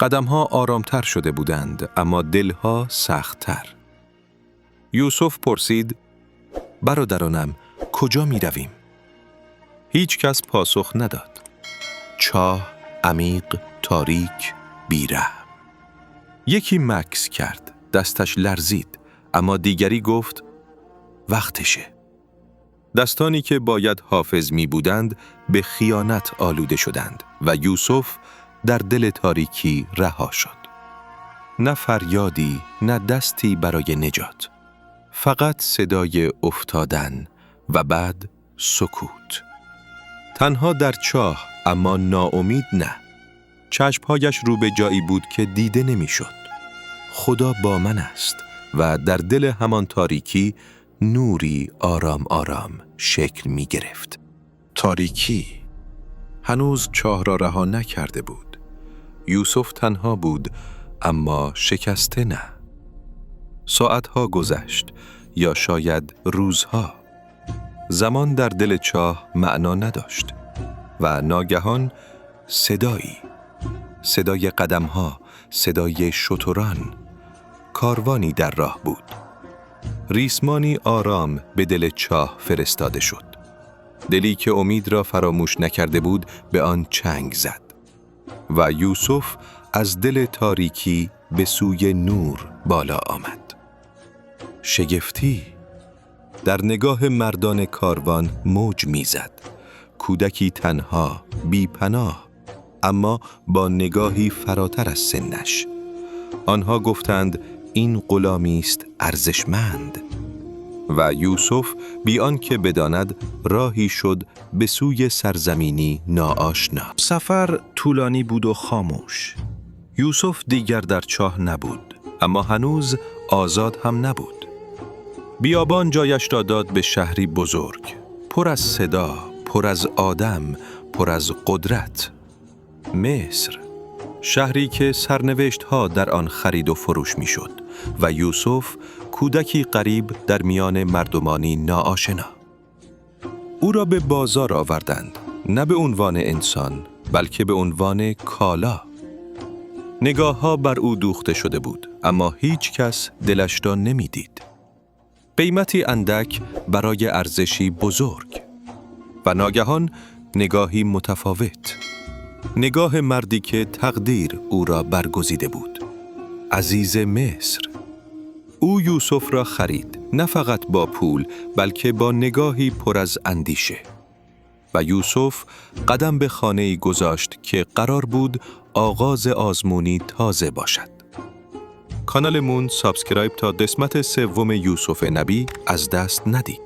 قدمها آرامتر شده بودند، اما دلها سخت‌تر. یوسف پرسید: برادرانم، کجا می رویم؟ هیچ کس پاسخ نداد. چاه عمیق، تاریک، بی‌رحم. یکی مکث کرد، دستش لرزید، اما دیگری گفت: وقتشه. دستانی که باید حافظ می بودند به خیانت آلوده شدند و یوسف در دل تاریکی رها شد. نه فریادی، نه دستی برای نجات. فقط صدای افتادن و بعد سکوت. تنها در چاه، اما ناامید نه. چشمهایش رو به جایی بود که دیده نمی شد. خدا با من است و در دل همان تاریکی نوری آرام آرام شکل می گرفت. تاریکی هنوز چاه را رها نکرده بود. یوسف تنها بود، اما شکسته نه. ساعتها گذشت، یا شاید روزها. زمان در دل چاه معنا نداشت و ناگهان صدایی، صدای قدمها، صدای شتران. کاروانی در راه بود. ریسمانی آرام به دل چاه فرستاده شد. دلی که امید را فراموش نکرده بود به آن چنگ زد و یوسف از دل تاریکی به سوی نور بالا آمد. شگفتی در نگاه مردان کاروان موج میزد. کودکی تنها، بی پناه، اما با نگاهی فراتر از سنش. آنها گفتند این غلامی است ارزشمند. و یوسف بی آنکه بداند راهی شد به سوی سرزمینی ناآشنا. سفر طولانی بود و خاموش. یوسف دیگر در چاه نبود، اما هنوز آزاد هم نبود. بیابان جایش را داد به شهری بزرگ، پر از صدا، پر از آدم، پر از قدرت. مصر، شهری که سرنوشت‌ها در آن خرید و فروش می‌شد و یوسف کودکی غریب در میان مردمانی ناآشنا. او را به بازار آوردند، نه به عنوان انسان، بلکه به عنوان کالا. نگاه‌ها بر او دوخته شده بود، اما هیچ کس دلش را نمی‌دید. قیمتی اندک برای ارزشی بزرگ. و ناگهان نگاهی متفاوت. نگاه مردی که تقدیر او را برگزیده بود. عزیز مصر. او یوسف را خرید، نه فقط با پول، بلکه با نگاهی پر از اندیشه. و یوسف قدم به خانه‌ای گذاشت که قرار بود آغاز آزمونی تازه باشد. کانالمون سابسکرایب تا قسمت 3 یوسف نبی از دست ندید.